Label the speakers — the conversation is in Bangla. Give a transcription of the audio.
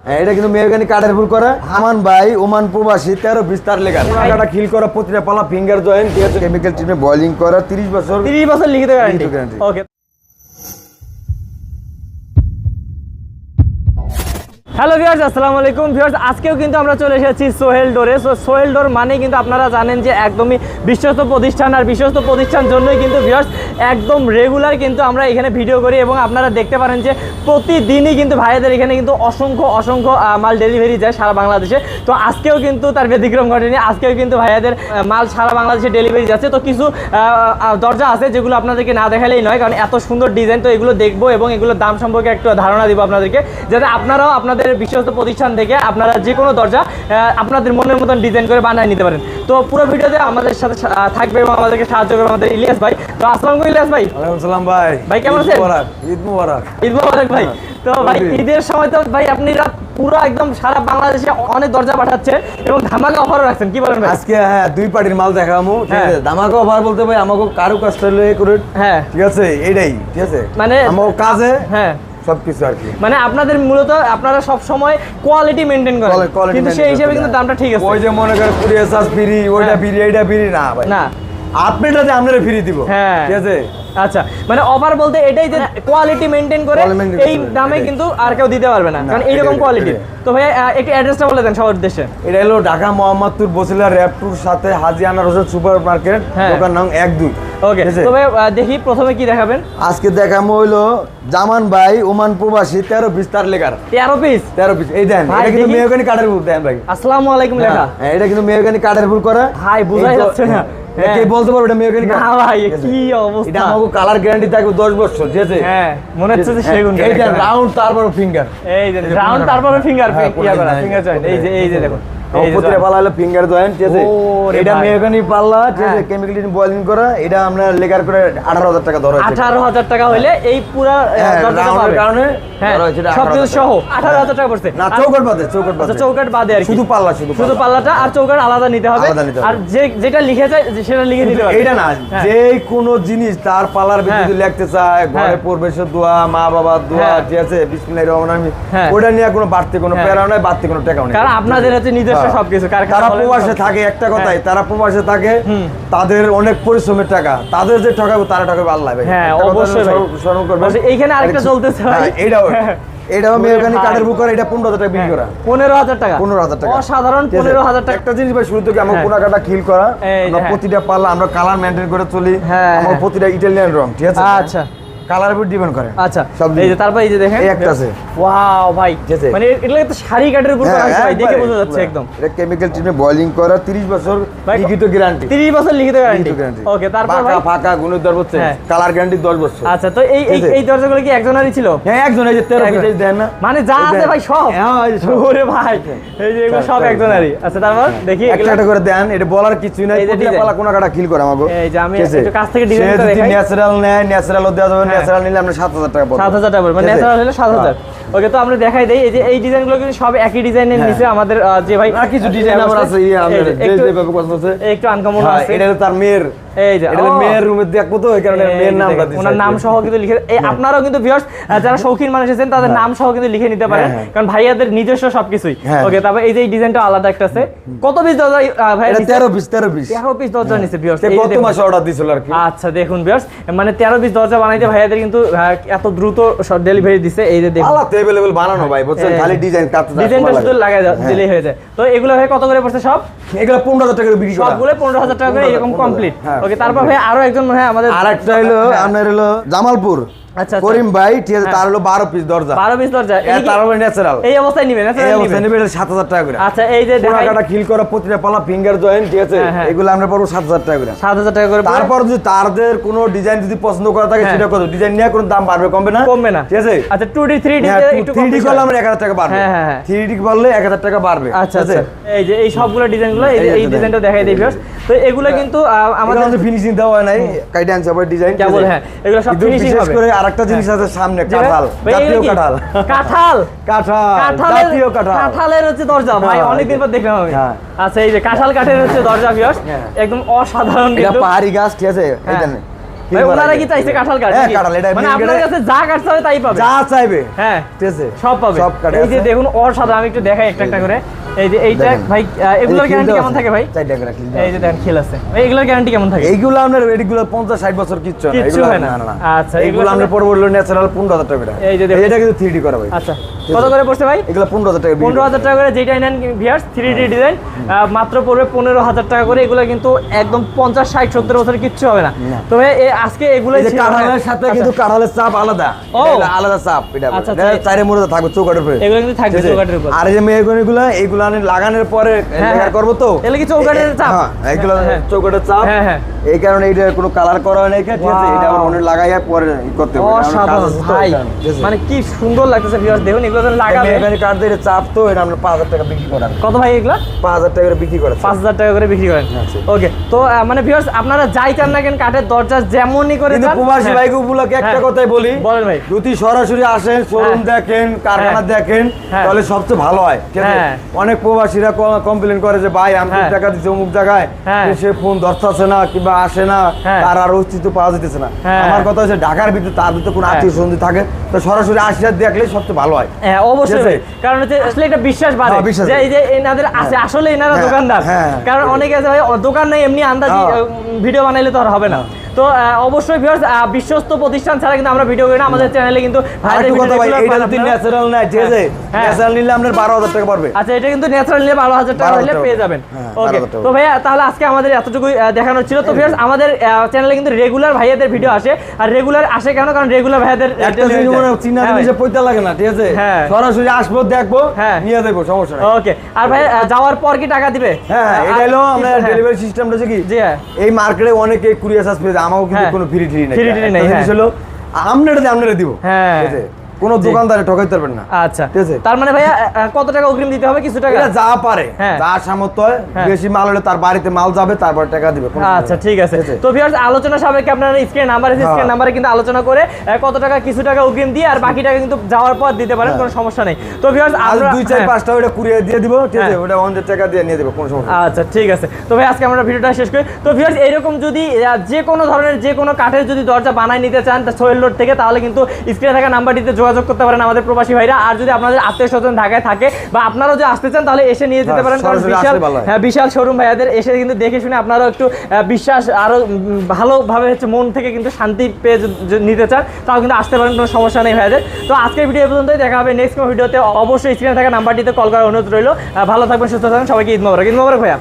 Speaker 1: এটা কিন্তু মেহগনি কাঠের ফুল করা আমান ভাই ওমান প্রবাসী 13 বিস্তার লেখা কাটা খিল করা প্রতিটা পালা ফিঙ্গার জয়েন্ট ঠিক আছে কেমিক্যাল ট্রিটমেন্ট বয়লিং করা 30 বছর
Speaker 2: লিখিত গ্যারান্টি ওকে। হ্যালো ভিউয়ার্স, আসসালামু আলাইকুম ভিউয়ার্স। আজকেও কিন্তু আমরা চলে এসেছি সোহেল ডোরে। সোহেল ডোর মানে কিন্তু আপনারা জানেন যে একদমই বিশ্বস্ত প্রতিষ্ঠান, আর বিশ্বস্ত প্রতিষ্ঠান জন্যই কিন্তু ভিউয়ার্স একদম রেগুলার কিন্তু আমরা এখানে ভিডিও করি এবং আপনারা দেখতে পারেন যে প্রতিদিনই কিন্তু ভাইয়াদের এখানে কিন্তু অসংখ্য মাল ডেলিভারি যায় সারা বাংলাদেশে। তো আজকেও কিন্তু তার ব্যতিক্রম ঘটেনি, আজকেও কিন্তু ভাইয়াদের মাল সারা বাংলাদেশে ডেলিভারি যাচ্ছে। তো কিছু দরজা আছে যেগুলো আপনাদেরকে না দেখালেই নয়, কারণ এত সুন্দর ডিজাইন। তো এগুলো দেখবো এবং এগুলোর দাম সম্পর্কে একটু ধারণা দিব আপনাদেরকে, যাতে আপনারাও আপনাদের বিশ্বস্ত প্রতিষ্ঠান থেকে আপনারা যে কোনো দরজা আপনাদের মনের মতন ডিজাইন করে বানিয়ে নিতে পারেন। তো পুরো ভিডিওতে আমাদের সাথে থাকবে এবং আমাদেরকে সাহায্য করবে আমাদের ইলিয়াস ভাই। তো আসসালামু আলাইকুম ইলিয়াস ভাই।
Speaker 1: ওয়ালাইকুম আসসালাম ভাই।
Speaker 2: ভাই কেমন আছেন?
Speaker 1: ঈদ মুবারক।
Speaker 2: ঈদ মুবারক ভাই। তো ভাই ঈদের সময় তো ভাই আপনি পুরো একদম সারা বাংলাদেশে অনেক দরজা পাঠাচ্ছেন এবং ধামাকা অফারও রাখছেন, কি বলেন ভাই?
Speaker 1: আজকে হ্যাঁ দুই পার্টির মাল দেখাবো, ঠিক আছে। ধামাকা অফার বলতে ভাই আমাকে কারু কাস্টমার করে
Speaker 2: হ্যাঁ
Speaker 1: ঠিক আছে, এইটাই ঠিক আছে,
Speaker 2: মানে
Speaker 1: আমার কাজে
Speaker 2: হ্যাঁ
Speaker 1: সবকিছু আর কি।
Speaker 2: মানে আপনাদের মূলত আপনারা সব সময় কোয়ালিটি মেইনটেইন করেন, কিন্তু সেই হিসেবে কিন্তু দামটা ঠিক আছে।
Speaker 1: ওই যে মনে করেন কুরিয়ার চার্জ ফ্রি, ওইটা ফ্রি, এইটা ফ্রি না ভাই,
Speaker 2: না
Speaker 1: আপনারটাতে আপনারা ফ্রি দিব,
Speaker 2: হ্যাঁ
Speaker 1: ঠিক আছে।
Speaker 2: আচ্ছা, মানে অফার বলতে এটাই যে কোয়ালিটি মেইনটেইন করে এই দামে কিন্তু আর কেউ দিতে পারবে না, কারণ এইরকম কোয়ালিটি। তো ভাই একটু অ্যাড্রেসটা বলে দেন সবার উদ্দেশ্যে।
Speaker 1: এটা হলো ঢাকা মোহাম্মদপুর বসিলা র্যাপটুর সাথে হাজী আনার হোসেন সুপার মার্কেট, দোকান নং 1-2।
Speaker 2: ওকে, তো ভাই দেখি প্রথমে কি দেখাবেন?
Speaker 1: আজকে দেখাবো হইলো জামান ভাই ওমান প্রবাসী 13 বিস্তার লেখার
Speaker 2: 13 পিস।
Speaker 1: এই দেন, এটা কিন্তু মেহগনি কাঠের ফুল দেন ভাই।
Speaker 2: আসসালামু আলাইকুম লেখা,
Speaker 1: হ্যাঁ এটা কিন্তু মেহগনি কাঠের ফুল করা
Speaker 2: ভাই বোঝা যাচ্ছে না।
Speaker 1: কে বলতে পারবে এটা মেহগনি কাঠ?
Speaker 2: না ভাই কি অবস্থা,
Speaker 1: এটা আমাকে কালার গ্যারান্টি থাকবে 10 বছর, ঠিক আছে।
Speaker 2: হ্যাঁ মনে হচ্ছে যে সেগুন।
Speaker 1: এইটা রাউন্ড তারপর ফিঙ্গার,
Speaker 2: এই যে রাউন্ড তারপরে ফিঙ্গার ফিঙ্গার জয়েন্ট, এই যে দেখুন
Speaker 1: প্রতিটা পাল্লা হলো ফিঙ্গার জয়েন্ট, ঠিক আছে। এটা মেহগনি পাল্লা, ঠিক আছে, কেমিক্যাল বয়লিং করা। এটা আমরা লেকার করে 18,000 টাকা ধরা হয়েছে।
Speaker 2: 18,000 টাকা হলে এই পুরো দরজাটা পাবে
Speaker 1: কারণে
Speaker 2: ধরা হয়েছে সবকিছু সহ 18,000 টাকা পড়ছে।
Speaker 1: না চৌকাট বাদে,
Speaker 2: চৌকাট বাদে আর
Speaker 1: শুধু পাল্লা,
Speaker 2: শুধু পাল্লাটা আর চৌকাট আলাদা নিতে হবে। আর যেটা লিখে যায় সেটা লিখে নিতে হবে।
Speaker 1: এটা না, যে কোনো জিনিস তার পাল্লার ভিতরে যদি লিখতে চায়, ঘরে পরিবেশের দোয়া, মা বাবার দোয়া, ঠিক আছে, বিসমিল্লাহির রহমানির রহিম, ওটা নিয়ে কোনো বাড়তি কোনো প্যারা নাই, বাড়তি কোনো টাকা নেই,
Speaker 2: কারণ আপনাদের হচ্ছে নিজস্ব সবকিছু।
Speaker 1: তারা প্রবাসে থাকে, একটা কথাই, তারা প্রবাসে থাকে, তাদের অনেক পরিশ্রমের টাকা, তাদের যে ঠকাবো তারা ঠকাবে আল্লাহ ভাই।
Speaker 2: হ্যাঁ অবশ্যই স্মরণ করবেন। এইখানে আরেকটা চলতেছে ভাই,
Speaker 1: এটাও মেহগনি কাঠের বুক করা, এটা 15,000 টাকা বিক্রি করা।
Speaker 2: 15,000 টাকা,
Speaker 1: 15,000 টাকা,
Speaker 2: অসাধারণ 15,000 টাকা।
Speaker 1: একটা জিনিস ভাই শুরু থেকে আমার কোনা কাটা খিল করা, আমরা প্রতিটা পাল্লা আমরা কালার মেইনটেইন করে চলি, আমার প্রতিটা ইটালিয়ান রং, ঠিক আছে।
Speaker 2: আচ্ছা
Speaker 1: কালার উপর ডিপেন্ড করে।
Speaker 2: আচ্ছা এই যে তারপর এই যে দেখেন
Speaker 1: এই একটা আছে,
Speaker 2: ওয়াও ভাই, মানে এটা তো শাড়ি কাঠের উপর করা আছে ভাই, দেখে বোঝা যাচ্ছে একদম।
Speaker 1: এটা কেমিক্যাল ট্রিটমেন্ট বয়লিং করা, 30 বছর লিখিত গ্যারান্টি,
Speaker 2: 30 বছর লিখিত গ্যারান্টি। ওকে, তারপর ভাই
Speaker 1: ফাঁকা গুণের দর হচ্ছে কালার গ্যারান্টি 10 বছর।
Speaker 2: আচ্ছা, তো এই দরজাগুলো কি একজনেরই ছিল?
Speaker 1: হ্যাঁ একজন, এই যে 13 পিস দেন না,
Speaker 2: মানে যা আছে ভাই সব। ওরে ভাই এই যে এগুলো সব একজনেরই। আচ্ছা তারপর দেখি
Speaker 1: একটা করে দেন, এটা বলার কিছু নাই, প্রতিটা পালা কোনা কাটা খিল করে আমাগো।
Speaker 2: এই যে আমি একটু কাছ থেকে ডিজাইনটা দেখাই।
Speaker 1: যদি ন্যাচারাল নেয়, ন্যাচারালও দেওয়া যাবে, ন্যাচারাল নিলে আমরা 7,000 টাকা পড়বে।
Speaker 2: 7,000 টাকা পড়বে, মানে ন্যাচারাল হলে 7,000। ওকে, তো আমরা দেখাই দেই। এই যে এই ডিজাইনগুলো কিন্তু সব একই ডিজাইনের নিচে আমাদের যে ভাই
Speaker 1: আর কিছু ডিজাইন আবার আছে, আমাদের যেভাবে পছন্দ আছে
Speaker 2: একটু আনকমন আছে।
Speaker 1: এটা তার মেয়ের,
Speaker 2: এই যে
Speaker 1: এটা মেয়ের রুমে দেখবো, তো এই কারণে মেয়ের নামটা দিছি,
Speaker 2: ওনার নাম সহ কিন্তু লিখে। এই আপনারাও কিন্তু ভিউয়ার্স যারা শৌখিন মানুষ আছেন তাদের নাম সহ কিন্তু লিখে নিতে পারেন, কারণ ভাইয়াদের নিজস্ব সবকিছুই। ওকে, তারপর এই যে এই ডিজাইনটা আলাদা একটা আছে। কত পিস দরজা ভাই?
Speaker 1: এটা 13 পিস
Speaker 2: 13 পিস দরজা নিছে ভিউয়ার্স।
Speaker 1: কত মাসে অর্ডার দিছিল আর কি।
Speaker 2: আচ্ছা দেখুন ভিউয়ার্স, মানে 13 পিস দরজা বানাইতে ভাইয়াদের কিন্তু এত দ্রুত ডেলিভারি দিছে। এই যে দেখুন
Speaker 1: আলাদা अवेलेबल বানানো ভাই, বুঝছেন, খালি ডিজাইন কাটতে যায়,
Speaker 2: ডিজাইনটা শুধু লাগাই দিলেই হয়ে যায়। তো এগুলো ভাই কত করে পড়ছে সব?
Speaker 1: এগুলো 15,000 টাকা বিক্রি করা,
Speaker 2: সবগুলো 15,000 টাকা করে এরকম কমপ্লিট। ওকে, তারপর ভাই আরো একজন মনে হয় আমাদের
Speaker 1: আরেকটা হলো আপনার হলো জামালপুর
Speaker 2: আচ্ছা
Speaker 1: করিম ভাই, ঠিক আছে, তার হলো 12 পিস দরজা।
Speaker 2: 12 পিস দরজা,
Speaker 1: তার হলো ন্যাচারাল,
Speaker 2: এই অবস্থায় নিবেন,
Speaker 1: এই অবস্থায় নিবেন 7,000 টাকা করে।
Speaker 2: আচ্ছা এই যে
Speaker 1: কোনা কাটা খিল করা, প্রতিটা পাল্লা ফিঙ্গার জয়েন্ট, ঠিক আছে, এগুলো আমরা পাবো 7,000 টাকা করে।
Speaker 2: 7,000 টাকা করে।
Speaker 1: তারপর যদি তাদের কোনো ডিজাইন যদি পছন্দ করা থাকে, সেটা কত ডিজাইন নিয়ে কোনো দাম বাড়বে, কমবে না, ঠিক আছে।
Speaker 2: আচ্ছা 2D 3D
Speaker 1: একটু 3D করলে আমরা 1,000 টাকা বাড়বে, 3D করলে 1,000 টাকা বাড়বে।
Speaker 2: আচ্ছা এই যে এই সবগুলো ডিজাইনগুলো, এই ডিজাইনটা দেখাই দেই ভিউয়ার্স। তো এগুলো কিন্তু আমাদের
Speaker 1: ফিনিশিং দেওয়া হয় নাই, কাইটা আনছে আবার ডিজাইন
Speaker 2: কেবল। হ্যাঁ এগুলো সব ফিনিশিং হবে।
Speaker 1: বিশেষ করে আরেকটা জিনিস আছে সামনে, কাঁঠাল, জাতীয়
Speaker 2: কাঁঠালের হচ্ছে দরজা ভাই, অনেকদিন পর দেখলাম আমি। আচ্ছা এই যে কাঁঠাল কাঠের হচ্ছে দরজা ভিউয়ার্স, একদম অসাধারণ।
Speaker 1: এটা পাহাড়ি গাছ, ঠিক আছে,
Speaker 2: ভাই ওনারা কি চাইছে কাঁঠাল কাঠ?
Speaker 1: হ্যাঁ কাঁঠাল, এটা
Speaker 2: মানে আপনার কাছে যা কাঠ চাবে তাই পাবে,
Speaker 1: যা চাইবে
Speaker 2: হ্যাঁ
Speaker 1: ঠিক আছে
Speaker 2: সব পাবে।
Speaker 1: সব কাঠ
Speaker 2: এই যে
Speaker 1: আছে।
Speaker 2: দেখুন অসাধারণ, আমি একটু দেখাই একটা একটা করে। এই যে এইটা
Speaker 1: দেখেন।
Speaker 2: ভাই এগুলোর গ্যারান্টি কেমন থাকে ভাই?
Speaker 1: 4 টাকা রাখলি
Speaker 2: এই যে দেখেন খিল আছে ভাই, এগুলোর গ্যারান্টি কেমন থাকে?
Speaker 1: এইগুলো আপনার এডিগুলো 50-60 বছর কিচ্ছু না,
Speaker 2: কিচ্ছু
Speaker 1: এগুলো
Speaker 2: হয় না।
Speaker 1: না না।
Speaker 2: আচ্ছা,
Speaker 1: এগুলো
Speaker 2: এগুলো
Speaker 1: আমরা পরে বললো ন্যাচারাল 15,000 টাকা করে।
Speaker 2: এই যে দেখুন।
Speaker 1: এটা কিন্তু 3D করা ভাই।
Speaker 2: আচ্ছা কত করে পড়ছে ভাই?
Speaker 1: এগুলো 15,000 টাকা।
Speaker 2: 15,000 টাকা করে যেটাই নেন ভিউয়ার্স 3D ডিজাইন মাত্র পড়বে 15,000 টাকা করে। এগুলো কিন্তু একদম 50-60-70 বছরের কিচ্ছু হবে না। তবে আজকে এগুলোই
Speaker 1: এই যে কাঁঠালের সাথে কিন্তু কাঁঠালের চাপ আলাদা,
Speaker 2: ও।
Speaker 1: এটা আলাদা চাপ, এটা
Speaker 2: আচ্ছা,
Speaker 1: এটা চারে মোড়ে থাকবে চৌকাঠের উপরে।
Speaker 2: এগুলো কিন্তু থাকবে চৌকাঠের উপর।
Speaker 1: আর এই যে মেহগনিগুলো এইগুলো আমি লাগানোর পরে লেয়ার করব তো,
Speaker 2: এগুলো কি চৌকাঠের চাপ?
Speaker 1: হ্যাঁ এইগুলো
Speaker 2: হ্যাঁ।
Speaker 1: চৌকাঠের চাপ।
Speaker 2: হ্যাঁ, হ্যাঁ।
Speaker 1: এই কারণে এটা কোনো কালার করা হয় না, ঠিক আছে? এটা আবার অনেক লাগাইয়া পরে ই করতে হবে।
Speaker 2: অসাধারণ ভাই, মানে কি সুন্দর লাগতেছে ভিউয়ার্স, দেখুন এগুলো তো লাগাবে।
Speaker 1: মেহগনি কাঠ দিয়ে চাপ তো, এটা আমরা 5,000 টাকা বিক্রি করেন।
Speaker 2: কত ভাই এগুলো?
Speaker 1: 5,000 টাকা করে বিক্রি করে।
Speaker 2: 5,000 টাকা করে বিক্রি করেন।
Speaker 1: আচ্ছা।
Speaker 2: ওকে, তো মানে ভিউয়ার্স আপনারা যাই চান না কেন কাঠের দরজা যেমনই করে
Speaker 1: কিন্তু
Speaker 2: চান।
Speaker 1: প্রবাসী
Speaker 2: হ্যাঁ।
Speaker 1: ভাইকে উপলক্ষে একটা
Speaker 2: হ্যাঁ।
Speaker 1: কথাই বলি,
Speaker 2: বলেন ভাই।
Speaker 1: যদি সরাসরি আসেন, শোরুম দেখেন, কারখানা দেখেন,
Speaker 2: হ্যাঁ।
Speaker 1: তাহলে সবচেয়ে ভালো হয়, ঠিক আছে?
Speaker 2: হ্যাঁ।
Speaker 1: অনেক প্রবাসীরা কমপ্লেন করে যে ভাই আমি
Speaker 2: হ্যাঁ।
Speaker 1: টাকা দিচ্ছি অমুক জায়গায়,
Speaker 2: হ্যাঁ।
Speaker 1: সে ফোন ধরতেছে না কিংবা আসে না,
Speaker 2: হ্যাঁ।
Speaker 1: তার আর অস্তিত্ব পাওয়া যেতেছে না।
Speaker 2: হ্যাঁ।
Speaker 1: আমার কথা হচ্ছে ঢাকার ভিতরে তার ভিতরে কোনো
Speaker 2: হ্যাঁ।
Speaker 1: আত্মীয় স্বজন থাকে, তো সরাসরি আসলে দেখলে সবচেয়ে ভালো হয়।
Speaker 2: হ্যাঁ অবশ্যই
Speaker 1: ঠিক আছে?
Speaker 2: ভাই। কারণ হচ্ছে আসলে একটা বিশ্বাস বাড়ে
Speaker 1: হ্যাঁ, বিশ্বাস
Speaker 2: যে
Speaker 1: বাড়ে।
Speaker 2: এই যে এনাদের আছে আসলে এনারা
Speaker 1: হ্যাঁ,
Speaker 2: দোকানদার।
Speaker 1: হ্যাঁ।
Speaker 2: কারণ অনেকে আছে ভাই দোকান নাই এমনি আন্দাজি
Speaker 1: হ্যাঁ।
Speaker 2: ভিডিও বানাইলে তো আর হবে না। তো অবশ্যই ভিউয়ার্স বিশ্বস্ত প্রতিষ্ঠান ছাড়া কিন্তু আমরা ভিডিও করি না। আমাদের চ্যানেলে কিন্তু
Speaker 1: আরেকটু কথা ভাই, এটা যদি ন্যাচারাল না, ঠিক আছে?
Speaker 2: হ্যাঁ।
Speaker 1: ন্যাচারাল নিলে আপনার 12,000 টাকা পড়বে।
Speaker 2: আচ্ছা এটা কিন্তু ন্যাচারাল নিলে 12,000 টাকা
Speaker 1: 12,000
Speaker 2: হলে
Speaker 1: টাকা
Speaker 2: পেয়ে
Speaker 1: হবে।
Speaker 2: যাবেন।
Speaker 1: হ্যাঁ,
Speaker 2: ওকে,
Speaker 1: 12,000 টাকা
Speaker 2: তো ভাইয়া তাহলে আজকে আমাদের এতটুকুই দেখানোর ছিল। তো ভিউয়ার্স আমাদের চ্যানেলে কিন্তু রেগুলার ভাইয়াদের ভিডিও আসে। আর রেগুলার আসে কেন? কারণ রেগুলার ভাইয়াদের
Speaker 1: একটা জিনিস মনে হয়, চিনা
Speaker 2: হ্যাঁ ভাই।
Speaker 1: জিনিসে পয়সা লাগে না, ঠিক আছে?
Speaker 2: হ্যাঁ।
Speaker 1: সরাসরি আসবো, দেখবো,
Speaker 2: হ্যাঁ।
Speaker 1: নিয়ে দেবো, সমস্যা নেই।
Speaker 2: ওকে, আর ভাই যাওয়ার পর কি টাকা দিবে?
Speaker 1: হ্যাঁ, এটা হলো আমরা
Speaker 2: হ্যাঁ।
Speaker 1: ডেলিভারি সিস্টেমটা হচ্ছে কি,
Speaker 2: জি হ্যাঁ।
Speaker 1: এই মার্কেটে অনেকে কুরিয়ার সার্ভিস পেয়ে যায়, আমারও কিন্তু
Speaker 2: হ্যাঁ।
Speaker 1: কোনো ফ্রি নেই।
Speaker 2: Free tree নেই,
Speaker 1: একটা জিনিস
Speaker 2: হ্যাঁ।
Speaker 1: হলো আপনারা দিব,
Speaker 2: হ্যাঁ।
Speaker 1: ঠিক আছে? কোনো দোকানদারে ঠকাইতে পারবেন না।
Speaker 2: আচ্ছা
Speaker 1: ঠিক আছে?
Speaker 2: তার মানে ভাইয়া কত টাকা অগ্রিম দিতে হবে? কিছু টাকা?
Speaker 1: এটা যা পারে,
Speaker 2: হ্যাঁ।
Speaker 1: যা সামর্থ্য হয়,
Speaker 2: হ্যাঁ।
Speaker 1: বেশি মাল হলে তার বাড়িতে মাল যাবে, তারপর টাকা দিবে। কোনো সমস্যা
Speaker 2: আচ্ছা
Speaker 1: নেই।
Speaker 2: ঠিক আছে। তো ভিউয়ার্স আলোচনা সাপেক্ষে আপনারা স্ক্রিন নাম্বার আছে, স্ক্রিন নাম্বারে কিন্তু আলোচনা করে কত টাকা কিছু টাকা অগ্রিম দিয়ে আর বাকি টাকা কিন্তু যাওয়ার পর দিতে পারেন, কোনো সমস্যা নেই। তো ভিউয়ার্স
Speaker 1: আজ
Speaker 2: আমরা
Speaker 1: 2-4-5টা ওটা কুরিয়ার দিয়ে দিব, ঠিক আছে?
Speaker 2: হ্যাঁ।
Speaker 1: ওটা 100 টাকা দিয়ে নিয়ে দেবো, কোনো সমস্যা নেই।
Speaker 2: আচ্ছা ঠিক আছে। তো ভাই আজকে আমরা ভিডিওটা শেষ করি। তো ভিউয়ার্স এইরকম যদি যে কোনো ধরনের যে কোনো কাঠের যদি দরজা বানায় নিতে চান তা সোহেল রোড থেকে, তাহলে কিন্তু স্ক্রিনে থাকা নাম্বারটিতে যোগাযোগ করতে পারেন আমাদের প্রবাসী ভাইরা। আর যদি আপনাদের আত্মীয় স্বজন ঢাকায় থাকে বা আপনারাও যদি আসতে চান তাহলে এসে নিয়ে যেতে
Speaker 1: হ্যাঁ,
Speaker 2: পারেন, কারণ
Speaker 1: সরাসরি
Speaker 2: বিশাল
Speaker 1: আসলে ভালো হয়।
Speaker 2: হ্যাঁ বিশাল শোরুম ভাইয়াদের এসে কিন্তু দেখে শুনে আপনারাও একটু বিশ্বাস আরো ভালোভাবে হচ্ছে মন থেকে কিন্তু শান্তি পেয়ে নিতে চান, তাও কিন্তু আসতে পারেন, কোনো সমস্যা নেই ভাইয়াদের। তো আজকের ভিডিও পর্যন্তই, দেখা হবে নেক্সট কোনো ভিডিওতে। অবশ্যই স্ক্রিনে থাকা নাম্বারটিতে কল করার অনুরোধ রইল। ভালো থাকবেন, সুস্থ থাকবেন, সবাইকে ঈদ মোবারক। ঈদ মোবারক ভাইয়া।